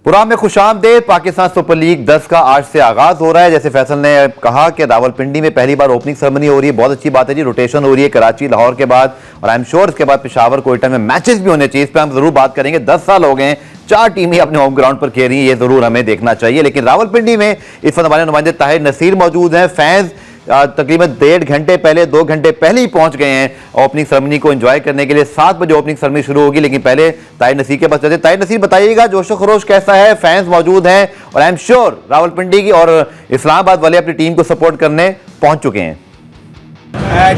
Programme में खुशामदेद। Pakistan super league 10 का आज से आगाज हो रहा है। जैसे फैसल ने कहा कि रावलपिंडी में पहली बार ओपनिंग सेरेमनी हो रही है, बहुत अच्छी बात है जी। रोटेशन हो रही है कराची लाहौर के बाद, और आई एम श्योर इसके बाद पेशावर कोयटा में मैचेस भी होने चाहिए। इस पर हम जरूर बात करेंगे। 10 साल हो गए, 4 टीमें अपने होम ग्राउंड पर खेल रही हैं, ये जरूर हमें देखना चाहिए। लेकिन रावलपिंडी में इस वक्त हमारे नुमाइंदे ताहिर नसीर मौजूद हैं। फैंस तकरीबन 1.5 घंटे पहले, 2 घंटे पहले ही पहुंच गए हैं ओपनिंग सेरेमनी को एंजॉय करने के लिए। 7 बजे ओपनिंग सेरेमनी शुरू होगी, लेकिन पहले ताहिर नसीर के पास चलते। ताहिर नसीर, बताइएगा जोशो खरोश कैसा है? फैंस मौजूद हैं और आई एम श्योर रावलपिंडी की और इस्लामाबाद वाले अपनी टीम को सपोर्ट करने पहुंच चुके हैं।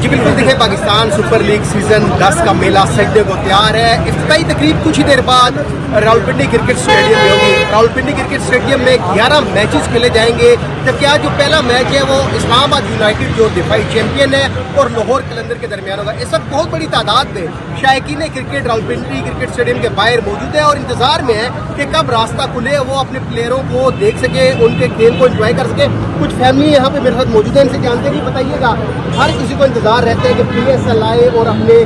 जी बिल्कुल, देखिए पाकिस्तान सुपर लीग सीजन 10 का मेला सजने को तैयार है। इफ्तिताई तकरीब कुछ ही देर बाद रावलपिंडी क्रिकेट स्टेडियम में होगी। रावलपिंडी क्रिकेट स्टेडियम में 11 मैचेस खेले जाएंगे, जबकि आज जो पहला मैच है वो इस्लामाबाद यूनाइटेड जो दिफाई चैंपियन है और लाहौर कलंदर के दरमियान होगा। इस वक्त बहुत बड़ी तादाद में शायकीन क्रिकेट रावलपिंडी क्रिकेट स्टेडियम के बाहर मौजूद है और इंतजार में है कि कब रास्ता खुले, वो अपने प्लेयरों को देख सके, उनके खेल को एंजॉय कर सके। कुछ फैमिली यहाँ पे मेरे साथ मौजूद है, इनसे जानते हैं कि बताइएगा, हर किसी को इंतजार रहता है कि PSL आए और अपने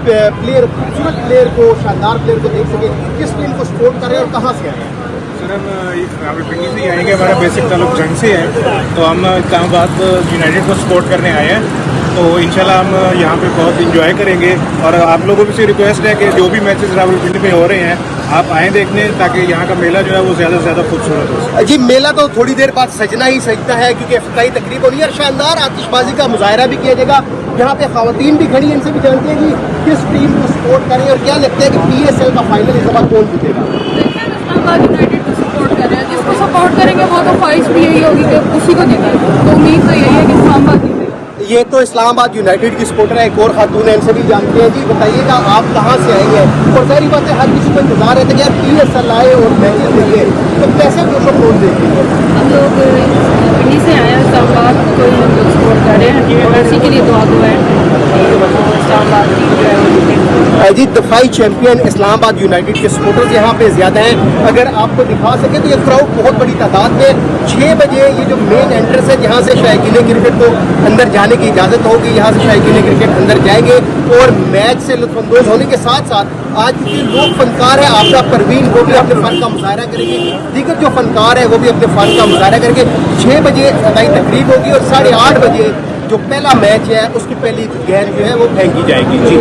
प्लेयर, खूबसूरत प्लेयर को, शानदार प्लेयर को देख सके। किस टीम को सपोर्ट कर रहे हैं और कहाँ से आए हैं? सर, हम रावलपिंडी से ही आएंगे। हमारा बेसिक ताल्लुक जंग से है, तो हम इस्लामाबाद यूनाइटेड को सपोर्ट करने आए हैं। तो इंशाल्लाह हम यहाँ पे बहुत इंजॉय करेंगे और आप लोगों से रिक्वेस्ट है कि जो भी मैचेस रावलपिंडी में हो रहे हैं आप आएँ देखने, ताकि यहाँ का मेला जो है वो ज़्यादा से ज़्यादा खूबसूरत हो सके। जी, मेला तो थोड़ी देर बाद सजना ही सजता है, क्योंकि इफ्तिताई तकरीब हो रही है और शानदार आतिशबाजी का मुजाहरा भी किया जाएगा। यहाँ पे खवातीन भी खड़ी हैं, इनसे भी जानते हैं कि किस टीम को सपोर्ट करें और क्या लगता है कि PSL का फाइनल इस दफा कौन जीतेगा? इस्लामाबाद यूनाइटेड को सपोर्ट कर रहे हैं। जिसको सपोर्ट करेंगे वो तो ख्वाहिश भी यही होगी कि उसी को जीतेगा, तो उम्मीद तो यही है कि इस्लामाबाद जीतेगा। ये तो इस्लामाबाद यूनाइटेड की सपोर्टर है, एक और खातून है, इनसे भी जानते हैं। जी बताइएगा, आप कहाँ से आए हैं? और सारी बात है, हर किसी को इंतजार रहता है कि यार PSL आए और मैचेस देखिए, तो कैसे जोश और जोश देखिए? हम लोग पिंडी से आए हैं, इस्लामाबाद को हम लोग सपोर्ट कर रहे हैं और उसी के लिए दुआ है इस्लामाबाद की जो है वो जीते। जी, दफाई चैंपियन इस्लामाबाद यूनाइटेड के सपोर्टर्स यहाँ पे ज्यादा हैं। अगर आपको दिखा सके तो ये क्राउड बहुत बड़ी तादाद में 6 बजे ये जो मेन एंट्रेंस है जहाँ से शायकीन क्रिकेट को अंदर जाने की इजाज़त होगी, यहाँ से शायकीन क्रिकेट अंदर जाएंगे और मैच से लुत्फानंदोज होने के साथ साथ आज के लोग फनकार है, आपका परवीन, वो भी अपने फन का मुजाहरा करेंगे, दीगर जो फनकार है वो भी अपने फन का मुजाहरा करेंगे। 6 बजे इफ्तिताई तकरीब होगी और 8:30 बजे जो पहला मैच है उसकी पहली गेंद जो है वो फेंकी जाएगी। जी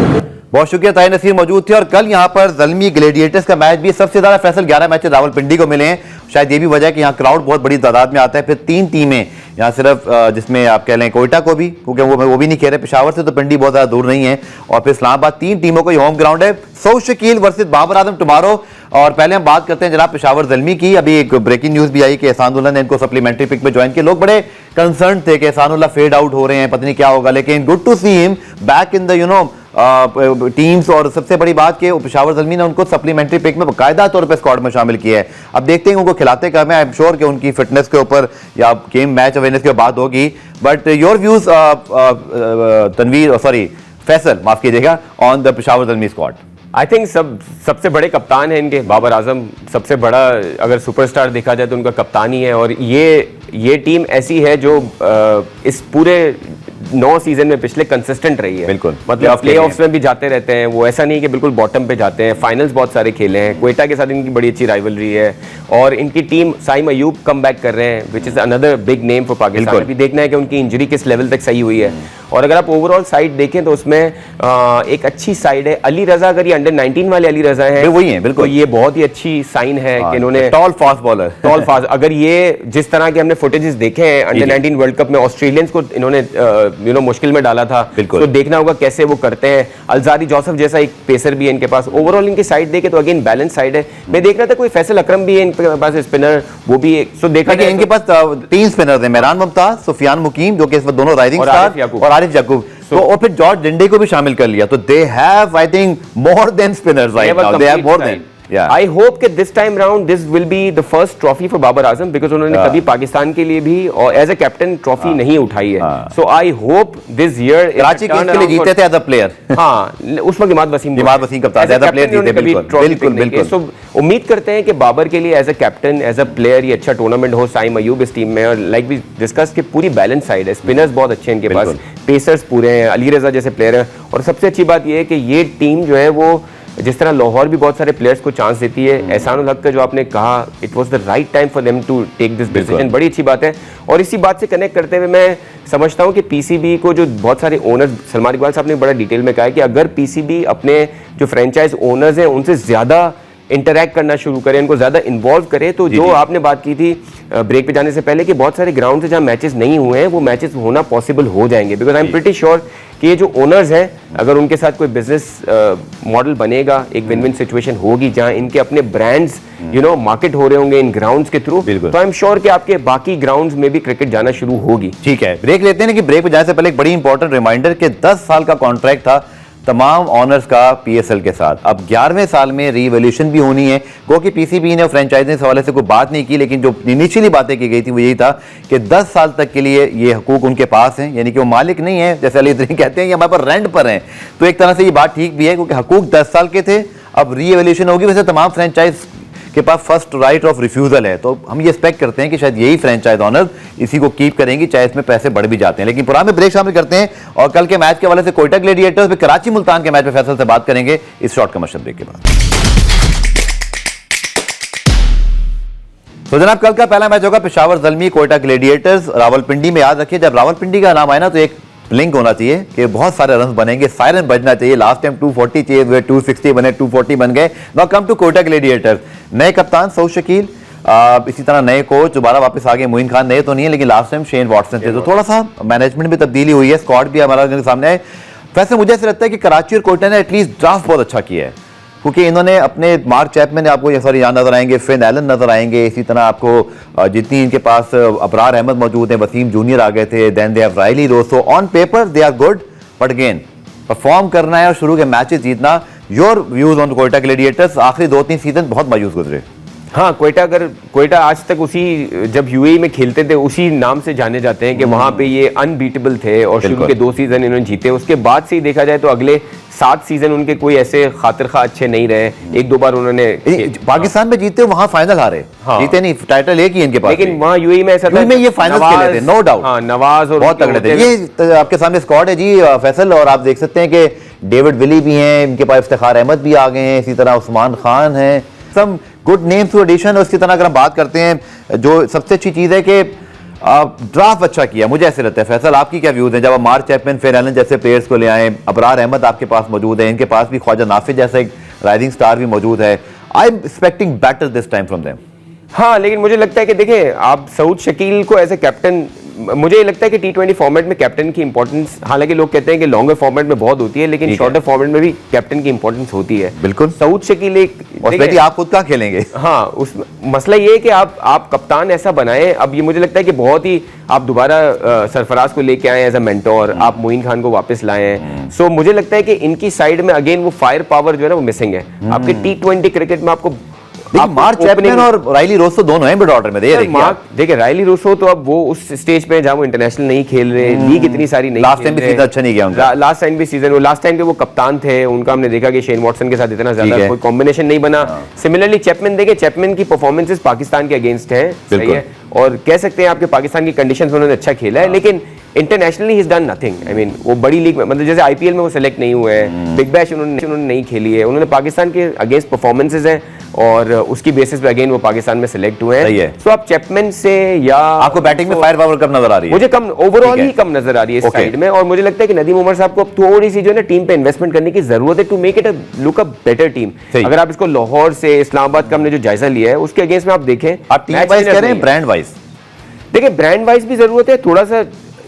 बहुत शुक्रिया, ताहिर नसीर मौजूद थे। और कल यहाँ पर ज़ल्मी ग्लेडिएटर्स का मैच भी, सबसे ज्यादा फैसल 11 मैचेस रावलपिंडी को मिले हैं। शायद ये भी वजह है कि यहाँ क्राउड बहुत बड़ी तादाद में आता है। फिर 3 टीमें यहाँ सिर्फ, जिसमें आप कह लें कोयटा को भी, क्योंकि वो भी नहीं खेल रहे, पेशावर से तो पिंडी बहुत ज्यादा दूर नहीं है, और फिर इस्लामाबाद, 3 टीमों को होम ग्राउंड है। Saud Shakeel versus Babar Azam tomorrow. और पहले हम बात करते हैं जनाब पेशावर ज़ल्मी की। अभी एक ब्रेकिंग न्यूज भी आई कि एहसानुल्लाह ने इनको सप्लीमेंट्री पिक में ज्वाइन किया। लोग बड़े कंसर्न थे कि एहसानुल्लाह फेड आउट हो रहे हैं, पता नहीं क्या होगा, लेकिन good to see him back in the teams. और सबसे बड़ी बात कि पेशावर ज़ल्मी ने उनको सप्लीमेंट्री पिक में बाकायदा तौर पर स्क्वाड में शामिल किया है। अब देखते हैं उनको खिलाते कब है। आई एम श्योर कि उनकी फिटनेस के ऊपर या गेम मैच अवेयरनेस के बात होगी। But your views Tanveer, sorry Faisal, माफ कीजिएगा, on the Peshawar Zalmi squad. I think सबसे बड़े कप्तान हैं इनके, बाबर आजम सबसे बड़ा अगर सुपरस्टार देखा जाए तो उनका कप्तान ही है। और ये टीम ऐसी है जो इस पूरे 9 सीजन में पिछले कंसिस्टेंट रही है। बिल्कुल, मतलब प्लेऑफ्स में भी जाते रहते हैं वो, ऐसा नहीं कि बिल्कुल बॉटम पे जाते हैं। फाइनल्स बहुत सारे खेले हैं, कोयटा के साथ इनकी बड़ी अच्छी राइवलरी है। और इनकी team, Saim Ayub come back कर रहे हैं, which is another big name for Pakistan. अभी देखना है कि उनकी इंजरी किस लेवल तक सही हुई है। और अगर आप ओवरऑल साइड देखें तो उसमें एक अच्छी साइड है। अली रजा, अगर ये अंडर 19 वाले अली रजा है, वही है बिल्कुल, तो ये बहुत ही अच्छी साइन है कि इन्होंने tall fast bowler, tall fast, अगर ये जिस तरह के हमने फुटेजेस देखे हैं अंडर 19 वर्ल्ड कप में ऑस्ट्रेलियंस को इन्होंने मुश्किल में डाला था, तो देखना होगा कैसे वो करते हैं। अलजारी जोसेफ जैसा एक पेसर भी है इनके पास। ओवरऑल इनकी साइड देखे तो अगेन बैलेंस साइड है। मैं देख रहा था कोई फैसल अकरम भी है इनके पास, स्पिनर, वो भी एक। सो देखा इनके पास 3 स्पिनर हैं, मेहरान मुमताज, सुफियान मुकीम, जो कि इस वक्त दोनों राइजिंग स्टार, और आरिफ याकूब। तो और फिर जॉर्ज डिंडे को भी शामिल कर लिया। तो they have, I think, more than spinners right now, they have more than. I hope कि this time round this will be the first trophy for Babar Azam, because उन्होंने कभी पाकिस्तान के लिए भी और एज अ कैप्टन ट्रॉफी नहीं उठाई है। So I hope this year Karachi Kings के लिए जीते थे एज अ प्लेयर। हाँ, उस वक्त इमाद वसीम कप्तान एज अ प्लेयर जीते, बिल्कुल। सो उम्मीद करते हैं कि बाबर के लिए as a captain, as a player ये अच्छा टूर्नामेंट हो। साइम अयूब इस टीम में, और लाइक वी डिस्कस कि पूरी बैलेंस साइड है। स्पिनर्स बहुत अच्छे हैं इनके पास, पेसर्स पूरे हैं, अली रजा जैसे प्लेयर हैं। और सबसे अच्छी बात ये है कि ये टीम जो है वो जिस तरह लाहौर भी बहुत सारे प्लेयर्स को चांस देती है, एहसान उल हक का जो आपने कहा, it was the right time for them to take this decision, बड़ी अच्छी बात है। और इसी बात से कनेक्ट करते हुए मैं समझता हूँ कि पीसीबी को जो बहुत सारे ओनर्स, सलमान इकबाल साहब ने बड़ा डिटेल में कहा है कि अगर पीसीबी अपने जो फ्रेंचाइज ओनर्स हैं उनसे ज़्यादा इंटरैक्ट करना शुरू करें, इनको ज़्यादा इन्वॉल्व करें, तो जो आपने बात की थी ब्रेक पे जाने से पहले कि बहुत सारे ग्राउंड से जहाँ मैचेस नहीं हुए हैं वो मैचेस होना पॉसिबल हो जाएंगे, because I am pretty sure कि ये जो ओनर्स हैं अगर उनके साथ कोई बिजनेस मॉडल बनेगा, एक विन विन सिचुएशन होगी जहाँ इनके अपने ब्रांड्स मार्केट हो रहे होंगे इन ग्राउंड्स के थ्रू, तो आई एम श्योर कि आपके बाकी ग्राउंड्स में भी क्रिकेट जाना शुरू होगी। ठीक है, ब्रेक लेते हैं कि ब्रेक पे जाने से पहले एक बड़ी इंपॉर्टेंट रिमाइंडर कि 10 साल का कॉन्ट्रैक्ट था तमाम ऑनर्स का पीएसएल के साथ, अब 11वें साल में रीवैल्यूएशन भी होनी है। गो कि पीसीबी ने और फ्रेंचाइजी हवाले से कोई बात नहीं की, लेकिन जो इनिशियली बातें की गई थी वो यही था कि 10 साल तक के लिए ये हकूक उनके पास हैं, यानी कि वो मालिक नहीं है, जैसे अली इतनी कहते हैं कि हमारे पर रेंट पर हैं। तो एक तरह से ये बात ठीक भी है क्योंकि हकूक 10 साल के थे, अब रीवैल्यूएशन होगी। वैसे तमाम फ्रेंचाइज के पास फर्स्ट राइट ऑफ रिफ्यूजल है, तो हम ये एक्सपेक्ट करते हैं कि शायद यही फ्रेंचाइज ऑनर इसी को कीप करेंगी, चाहे इसमें पैसे बढ़ भी जाते हैं। लेकिन पुराने ब्रेक शामिल करते हैं और कल के मैच के हवाले से कोयटा ग्लेडिएटर्स पे कराची मुल्तान के मैच पे फैसल से बात करेंगे इस शॉर्ट कमर्शियल ब्रेक के बाद। तो जनाब, कल का पहला मैच होगा पेशावर ज़ल्मी कोयटा ग्लेडिएटर्स रावलपिंडी में। याद रखिए जब रावलपिंडी का नाम आए ना तो एक लिंक होना चाहिए कि बहुत सारे रन बनेंगे, सायरन बजना चाहिए। लास्ट टाइम 240 चाहिए, 260 बने, 240 बन गए। Now come to Quetta Gladiators, नए कप्तान सऊद शकील, इसी तरह नए कोच दोबारा वापस आ गए। मोइन खान नए तो नहीं है लेकिन लास्ट टाइम शेन वॉटसन थे, तो थोड़ा सा मैनेजमेंट में तब्दीली हुई है, स्क्वाड भी हमारा सामने है। वैसे मुझे ऐसा लगता है कि कराची और कोयटा ने एटलीस्ट ड्राफ्ट बहुत अच्छा किया है, क्योंकि इन्होंने अपने मार्क चैपमैन आपको यहाँ नजर आएंगे, फिन एलन नजर आएंगे, इसी तरह आपको जितनी इनके पास अबरार अहमद मौजूद हैं, वसीम जूनियर आ गए थे, then they have Rilee Rossouw. On paper they are good, but again perform करना है और शुरू के मैचेस जीतना। Your views on Quetta Gladiators, आखिरी 2-3 सीजन बहुत मायूस गुजरे। हाँ, कोयटा आज तक उसी जब यूएई में खेलते थे उसी नाम से जाने जाते हैं कि वहां पे ये अनबीटेबल थे और शुरू के 2 सीजन इन्होंने जीते। उसके बाद से ही देखा जाए तो अगले 7 सीजन उनके कोई ऐसे खातिर खा अच्छे नहीं रहे। 1-2 बार उन्होंने पाकिस्तान में जीते, वहां फाइनल हारे, जीते नहीं, टाइटल एक ही इनके पास, लेकिन वहां यूएई में ऐसा था में ये फाइनल खेले थे, नो डाउट। हाँ, नवाज और बहुत तगड़े थे। ये आपके सामने स्क्वाड है जी फैसल, और आप देख सकते हैं कि डेविड विली भी हैं इनके पास, इफ्तिखार अहमद भी आ गए हैं, इसी तरह उस्मान खान है, some good names to addition. और इसकी तरह अगर हम बात करते हैं, जो सबसे अच्छी चीज़ है कि ड्राफ्ट अच्छा किया, मुझे ऐसे लगता है। फैसल, आपकी क्या व्यूज हैं जब आप मार्क चैपमैन, फिन एलन जैसे प्लेयर्स को ले आए, अबरार अहमद आपके पास मौजूद है, इनके पास भी ख्वाजा नाफिज जैसा एक राइजिंग स्टार भी मौजूद है। I am expecting better this time from them. हाँ, लेकिन मुझे लगता है कि देखिए आप सऊद शकील को एज ए कैप्टन, मुझे लगता है कि T20 फॉर्मेट में कैप्टन की इंपॉर्टेंस, हालांकि लोग कहते हैं कि लॉन्गर फॉर्मेट में बहुत होती है, लेकिन शॉर्टर फॉर्मेट में भी कैप्टन की इंपॉर्टेंस होती है। बिल्कुल, सऊद शकील एक, आप खुद कहाँ खेलेंगे? हाँ, उस मसला ये है कि आप कप्तान ऐसा बनाएं। अब ये मुझे लगता है कि बहुत ही आप दोबारा सरफराज को लेके आए एज अ मेंटोर, आप मोइन खान को वापस लाए। सो मुझे लगता है कि इनकी साइड में अगेन वो फायर पावर जो है ना वो मिसिंग है। आपके T20 क्रिकेट में आपको मार्क चैपमैन और राइली रोसो दोनों हैं मिड ऑर्डर में। देखिए राइली रोसो तो अब वो उस स्टेज पे जहां वो इंटरनेशनल नहीं खेल रहे, लीग इतनी सारी नहीं, लास्ट टाइम भी सीजन अच्छा नहीं गया उनका, लास्ट टाइम भी सीजन, वो लास्ट टाइम के वो कप्तान थे, उनका हमने देखा कि शेन वॉटसन के साथ इतना ज्यादा कोई कॉम्बिनेशन नहीं बना। सिमिलरली चैपमैन देखे, चैपमैन की परफॉर्मेंसेस पाकिस्तान के अगेंस्ट है, सही है, और कह सकते हैं आपके पाकिस्तान की कंडीशंस में उन्होंने अच्छा खेला है, लेकिन internationally he is done nothing. I mean वो बड़ी लीग में, मतलब जैसे आईपीएल में वो सेलेक्ट नहीं हुए हैं, बिग बैश उन्होंने नहीं खेली है, उन्होंने पाकिस्तान के अगेंस्ट परफॉर्मेंसेस हैं और उसकी बेसिस पे अगेन वो पाकिस्तान में सिलेक्ट हुए हैं। सो आप चैपमैन से, या आपको बैटिंग में फायर पावर कम नजर आ रही है? मुझे कम, ओवरऑल ही कम नजर आ रही है इस साइड में, और मुझे लगता है कि नदीम उमर साहब को अब थोड़ी सी जो है ना टीम पे इन्वेस्टमेंट करने की जरूरत है to make it a look a better team. अगर आप इसको लाहौर से, इस्लामाबाद का हमने जो जायजा लिया है उसके अगेंस्ट में आप देखें, आप टीम वाइज कह रहे हैं, ब्रांड वाइज देखिए, ब्रांड वाइज भी जरूरत है, थोड़ा सा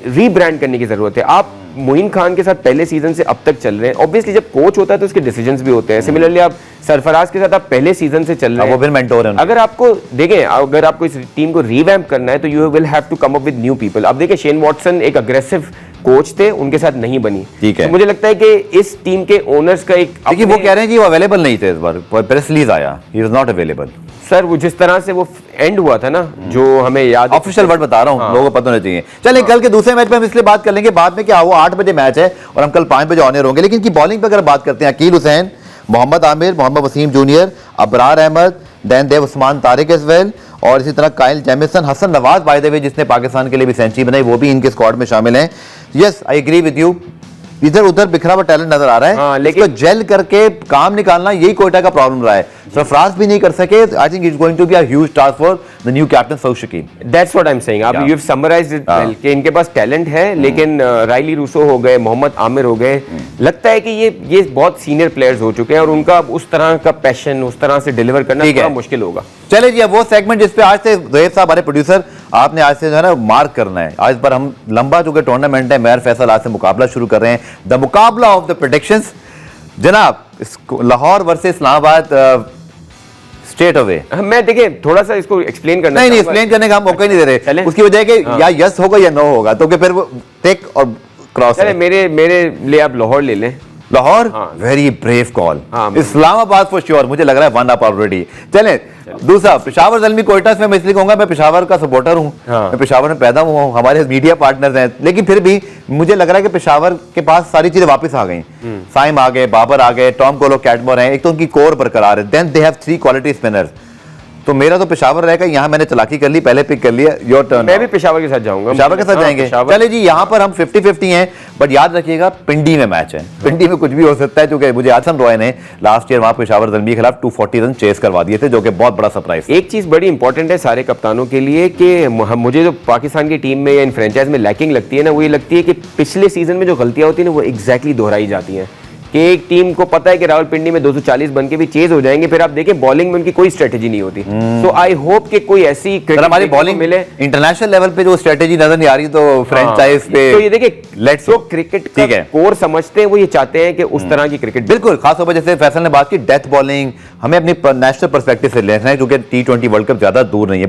रीब्रांड करने की जरूरत है। आप मोइन खान के साथ पहले सीजन से अब तक चल रहे हैं, ऑब्वियसली जब कोच होता है तो उसके डिसीजंस भी होते हैं। सिमिलरली आप सरफराज के साथ आप पहले सीजन से चल रहे हैं, वो भी मेंटोर हैं। अगर आपको देखें, अगर आपको इस टीम को रिवैम्प करना है तो you will have to come up with new people. अब देखिए शेन वॉटसन एक अग्रेसिव कोच थे, उनके साथ नहीं बनी, ठीक है। तो मुझे लगता है कि इस टीम के ओनर्स का एक, देखिए वो कह रहे हैं कि वो अवेलेबल नहीं थे इस बार, प्रेस रिलीज आया, he was not available. Sir वो जिस तरह से वो एंड हुआ था ना, जो हमें याद, ऑफिशियल वर्ड बता रहा हूं, लोगों को पता होना चाहिए। चलिए कल के दूसरे मैच पे हम इसलिए बात कर लेंगे बाद में, क्या वो 8 बजे मैच है और हम कल 5 बजे ऑन एयर होंगे। लेकिन की बॉलिंग पे अगर बात करते हैं, Akeal Hosein, Mohammad Amir, Mohammad Wasim junior, Abrar Ahmed, then they've Usman Tariq as well, और इसी तरह Kyle Jamieson, Hasan Nawaz by the way जिसने पाकिस्तान के लिए भी सेंचुरी बनाई, वो भी इनके स्क्वाड में शामिल हैं। Yes, I agree with you, इधर उधर बिखरा हुआ टैलेंट नजर आ रहा है, हाँ, लेकिन लेकिन जेल करके काम निकालना यही कोयटा का प्रॉब्लम रहा है। सरफराज भी नहीं कर सके। I think it's going to be a huge task for the new captain Saud Shakeel. That's what I am saying. आप Yeah. You have summarised it well कि इनके पास टैलेंट है, लेकिन राइली रूसो हो गए, मोहम्मद आमिर हो गए, लगता है कि ये बहुत सीनियर प्लेयर्स हो चुके हैं और उनका उस तरह का पैशन, उस तरह से डिलीवर करना ठीक है। थोड़ा मुश्किल होगा। चले जी, अब वो सेगमेंट जिस पे आज से जोहेब साहब हमारे प्रोड्यूसर, आपने आज से जो है ना मार्क करना है। आज पर हम लंबा चुके टूर्नामेंट है, मेहर फैसल आज से मुकाबला शुरू कर रहे हैं, द मुकाबला ऑफ द प्रेडिक्शंस। जनाब, Lahore versus Islamabad, straight away. मैं देखिए थोड़ा सा इसको एक्सप्लेन करना नहीं, चाहूंगा। एक्सप्लेन करने का हम मौका ही नहीं दे चलें? रहे, उसकी वजह है कि हाँ। या यस होगा या नो होगा, तो कि फिर वो टेक और क्रॉस चले है। मेरे लिए आप लाहौर ले लें। लाहौर, हाँ। Very brave call. हाँ, इस्लामाबाद फॉर श्योर, मुझे लग रहा है वन अप ऑलरेडी। चलें, दूसरा पेशावर ज़ल्मी कोयटा से मैं इसलिए कहूंगा, मैं पेशावर का सपोर्टर हूं। हाँ। मैं पेशावर में पैदा हुआ हूं, हमारे मीडिया पार्टनर्स हैं, लेकिन फिर भी मुझे लग रहा है कि पेशावर के पास सारी चीजें वापस आ गई। साइम आ गए, बाबर आ गए, टॉम कोलो कैटमोर हैं, एक तो उनकी कोर बरकरार है, then they have 3 quality spinners. तो मेरा तो पेशावर रहेगा। यहाँ मैंने चलाकी कर ली, पहले पिक कर लिया। Your turn. मैं भी पेशावर के साथ जाऊंगा। पेशावर के साथ हाँ, जाएंगे। पेशावर। चले जी, यहाँ पर हम 50-50 हैं, बट याद रखिएगा पिंडी में मैच है, पिंडी में कुछ भी हो सकता है, क्योंकि मुझे आसन रॉय ने लास्ट ईयर वहां पेशावर ज़ल्मी के खिलाफ 240 रन चेस करवा दिए थे, जो कि बहुत बड़ा सरप्राइज। एक चीज बड़ी इंपॉर्टेंट है सारे कप्तानों के लिए कि मुझे जो पाकिस्तान की टीम में या इन फ्रेंचाइज में लैकिंग लगती है ना, वो ये लगती है कि पिछले सीजन में जो गलतियां होती है ना, वो एग्जैक्टली दोहराई जाती हैं। कि एक टीम को पता है कि रावलपिंडी में 240 बन के भी चेज हो जाएंगे, फिर आप देखें बॉलिंग में उनकी कोई स्ट्रेटेजी नहीं होती। सो आई होप कि कोई ऐसी सर हमारी बॉलिंग मिले। इंटरनेशनल लेवल पे जो स्ट्रेटेजी नजर नहीं आ रही, तो फ्रेंचाइज पे तो ये देखिए, लेट्स जो क्रिकेट का ठीक है। कोर समझते हैं वो ये चाहते हैं कि उस तरह की क्रिकेट बिल्कुल, खासतौर पर जैसे फैसल ने बात की डेथ बॉलिंग, हमें अपनी नेशनल पर्सपेक्टिव से लेना है, क्योंकि T20 वर्ल्ड कप ज्यादा दूर नहीं है।